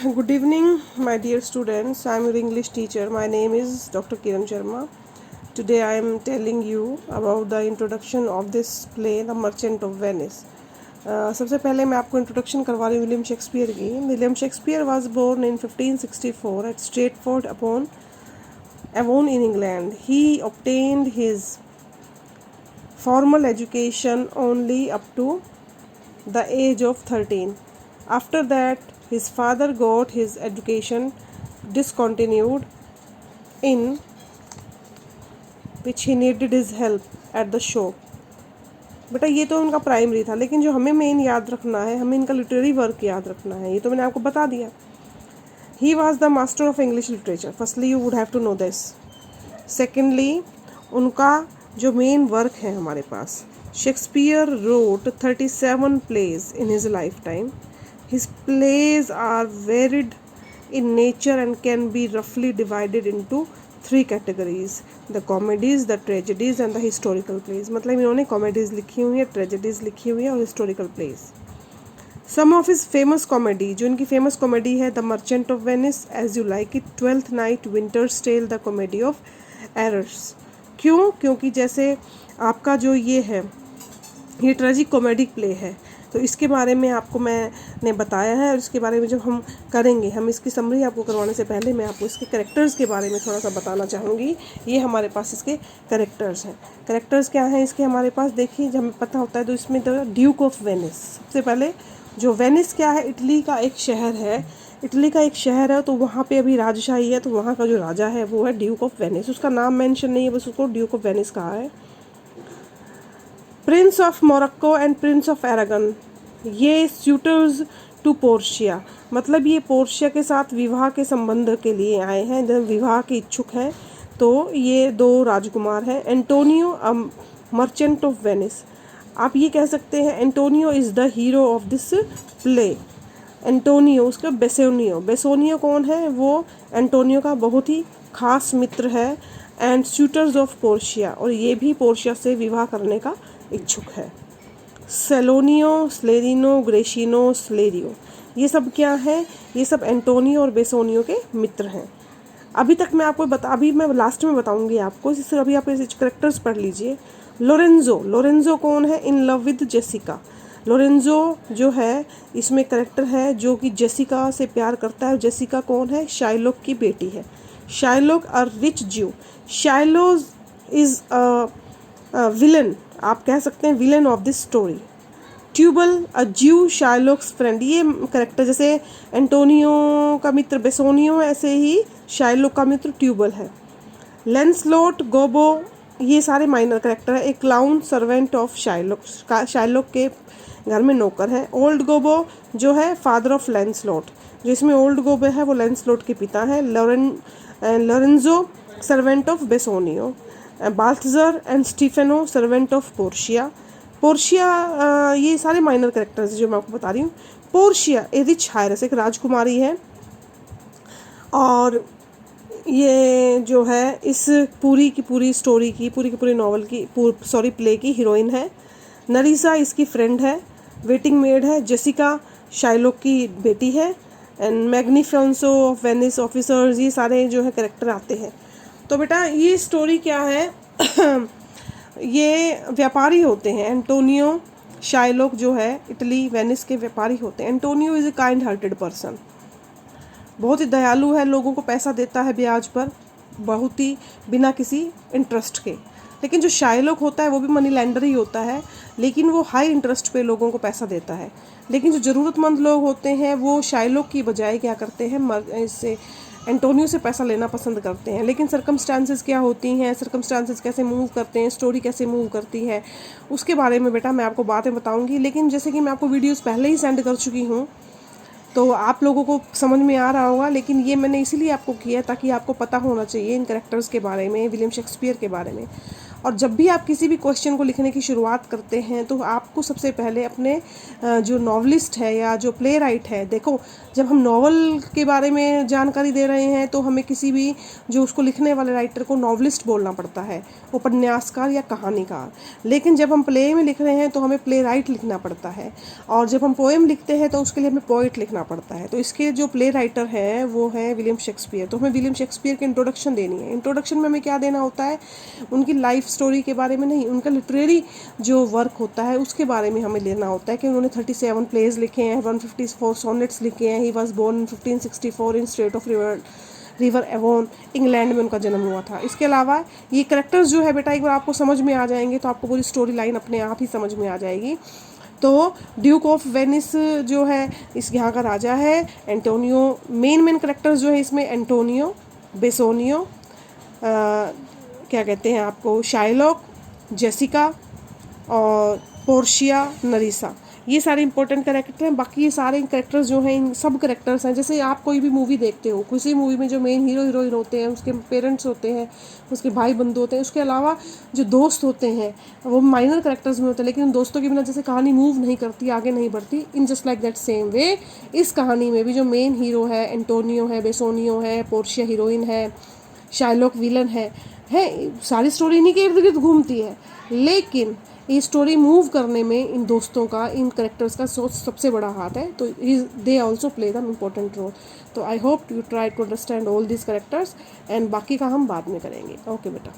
Good evening, my dear students. I am your English teacher. My name is Dr. Kiran Sharma. Today I am telling you about the introduction of this play, The Merchant of Venice. सबसे पहले मैं आपको introduction करवा रही हूँ William Shakespeare की. William Shakespeare was born in 1564 at Stratford upon Avon in England. He obtained his formal education only up to the age of 13. After that, his father got his education discontinued, in which he needed his help at the shop. बेटा ये तो उनका primary था, लेकिन जो हमें main याद रखना है, हमें इनका लिटरेरी वर्क याद रखना है. ये तो मैंने आपको बता दिया. He was the master of English literature. Firstly, you would have to know this. Secondly, उनका जो मेन वर्क है हमारे पास, Shakespeare wrote 37 plays in his lifetime. His plays are varied in nature and can be roughly divided into 3 categories: the comedies, the tragedies and the historical plays. मतलब इन्होंने comedies लिखी हुई है, tragedies लिखी हुई है और historical plays. Some of his famous comedy, जो इनकी famous comedy है, The Merchant of Venice, As You Like It, Twelfth Night, Winter's Tale, The Comedy of Errors. क्यों? क्योंकि जैसे आपका जो ये है, ये ट्रेजिक कॉमेडिक प्ले है, तो इसके बारे में आपको मैंने बताया है. और इसके बारे में जब हम करेंगे, हम इसकी समरी आपको करवाने से पहले मैं आपको इसके कैरेक्टर्स के बारे में थोड़ा सा बताना चाहूँगी. ये हमारे पास इसके कैरेक्टर्स हैं. कैरेक्टर्स क्या हैं इसके हमारे पास? देखिए, जब हमें पता होता है तो इसमें द ड्यूक ऑफ वेनिस. सबसे पहले जो वेनिस क्या है, इटली का एक शहर है. इटली का एक शहर है, तो वहाँ पे अभी राजशाही है, तो वहाँ का जो राजा है वो है ड्यूक ऑफ वेनिस. उसका नाम मेंशन नहीं है, बस उसको ड्यूक ऑफ वेनिस कहा है. Prince of Morocco and prince of Aragon, ये सूटर्स टू पोर्शिया, मतलब ये पोर्शिया के साथ विवाह के संबंध के लिए आए हैं, जब विवाह के इच्छुक हैं. तो ये 2 राजकुमार हैं. एंटोनियो मर्चेंट ऑफ वेनिस, आप ये कह सकते हैं Antonio is the hero of this play. Antonio, उसका बेसोनियो कौन है? वो एंटोनियो का बहुत ही खास मित्र है. एंड सूटर्स ऑफ पोर्शिया, और ये भी पोर्शिया से विवाह करने का इच्छुक है. सेलोनियो, स्लेरिनो, ग्रेशिनो, स्लेरियो, ये सब क्या है? ये सब एंटोनियो और बेसोनियो के मित्र हैं. अभी तक मैं आपको अभी मैं लास्ट में बताऊंगी आपको. इससे अभी आप इस करेक्टर्स पढ़ लीजिए. लोरेंजो कौन है? In love with Jessica. Lorenzo जो है इसमें करेक्टर है जो कि जेसिका से प्यार करता है. जेसिका कौन है? शाइलोक की बेटी है. शाइलोक अ रिच ज्यू. शाइलोक इज अ विलन, आप कह सकते हैं villain of this story. Tubal a Jew, Shylock's friend. ये करेक्टर जैसे एंटोनियो का मित्र बेसोनियो, ऐसे ही शाइलोक का मित्र ट्यूबल है. लेंसलोट, गोबो, ये सारे माइनर करेक्टर है. एक क्लाउन सर्वेंट ऑफ शाइलोक के घर में नौकर है. ओल्ड गोबो जो है फादर ऑफ लेंसलोट, जो इसमें ओल्ड गोबो है वो लेंसलोट के पिता हैं. Lorenzo servant of Bassanio. Balthazar and Stephano servant of Portia. ये सारे माइनर कैरेक्टर्स जो मैं आपको बता रही हूँ. पोर्शिया ए रिच हायरस, एक राजकुमारी है, और ये जो है इस पूरी की पूरी स्टोरी की, पूरी की पूरी नॉवल की, प्ले की हीरोइन है. नरीसा इसकी फ्रेंड है, वेटिंग मेड है. जेसिका शाइलोक की बेटी है. एंड मैग्निफिसेंसो ऑफ वेनिस ऑफिसर्स, ये सारे जो है कैरेक्टर आते हैं. तो बेटा ये स्टोरी क्या है? ये व्यापारी होते हैं. एंटोनियो शाइलोक जो है इटली वेनिस के व्यापारी होते हैं. Antonio is a kind hearted person, बहुत ही दयालु है, लोगों को पैसा देता है ब्याज पर, बहुत ही बिना किसी इंटरेस्ट के. लेकिन जो शाइलोक होता है वो भी मनी लैंडर ही होता है, लेकिन वो हाई इंटरेस्ट पे लोगों को पैसा देता है. लेकिन जो ज़रूरतमंद लोग होते हैं वो शाइलोक की बजाय क्या करते हैं, इससे एंटोनियो से पैसा लेना पसंद करते हैं. लेकिन सर्कमस्टांसेस क्या होती हैं, सर्कमस्टांसेस कैसे मूव करते हैं, स्टोरी कैसे मूव करती है, उसके बारे में बेटा मैं आपको बातें बताऊंगी. लेकिन जैसे कि मैं आपको वीडियोस पहले ही सेंड कर चुकी हूँ, तो आप लोगों को समझ में आ रहा होगा. लेकिन ये मैंने इसीलिए आपको किया ताकि आपको पता होना चाहिए इन कैरेक्टर्स के बारे में, विलियम शेक्सपियर के बारे में. और जब भी आप किसी भी क्वेश्चन को लिखने की शुरुआत करते हैं तो आपको सबसे पहले अपने जो नॉवलिस्ट है या जो प्ले राइट है, देखो जब हम नॉवल के बारे में जानकारी दे रहे हैं तो हमें किसी भी जो उसको लिखने वाले राइटर को नॉवलिस्ट बोलना पड़ता है, उपन्यासकार या कहानीकार। लेकिन जब हम प्ले में लिख रहे हैं तो हमें प्ले राइट लिखना पड़ता है, और जब हम पोएम लिखते हैं तो उसके लिए हमें पोइट लिखना पड़ता है। तो इसके जो प्ले राइटर है वो है विलियम शेक्सपियर। तो हमें विलियम शेक्सपियर की इंट्रोडक्शन देनी है। इंट्रोडक्शन में हमें क्या देना होता है, उनकी लाइफ स्टोरी के बारे में नहीं, उनका लिटरेरी जो वर्क होता है उसके बारे में हमें लेना होता है कि उन्होंने 37 प्लेज लिखे हैं, 154 सोनेट्स लिखे हैं। He was born in 1564 in state of river Avon, England में उनका जन्म हुआ था। इसके अलावा ये करेक्टर्स जो है बेटा एक बार आपको समझ में आ जाएंगे तो आपको पूरी स्टोरी लाइन अपने आप ही समझ में आ जाएगी। तो ड्यूक ऑफ वेनिस जो है इस यहाँ का राजा है, एंटोनियो। मेन करेक्टर्स जो है इसमें एंटोनियो, बेसोनियो, क्या कहते हैं आपको, शाइलॉक, जेसिका और पोर्शिया, नरीसा, ये सारे इंपॉर्टेंट कैरेक्टर हैं। बाकी ये सारे कैरेक्टर्स जो हैं इन सब कैरेक्टर्स हैं। जैसे आप कोई भी मूवी देखते हो, किसी मूवी में जो मेन हीरो हीरोइन होते हैं उसके पेरेंट्स होते हैं, उसके भाई बंधु होते हैं, उसके अलावा जो दोस्त होते हैं वो माइनर कैरेक्टर्स में होते हैं, लेकिन उन दोस्तों के बिना जैसे कहानी मूव नहीं करती, आगे नहीं बढ़ती, in just like that same way इस कहानी में भी जो मेन हीरो है एंटोनियो है, बेसोनियो है, पोर्शिया हीरोइन है, शाइलॉक विलन है, सारी स्टोरी इन्हीं के इर्द गिर्द घूमती है। लेकिन ये स्टोरी मूव करने में इन दोस्तों का, इन करेक्टर्स का सोच सबसे बड़ा हाथ है। तो they also play the important role. तो I hope you try to understand all this characters, and बाकी का हम बाद में करेंगे। ओके बेटा।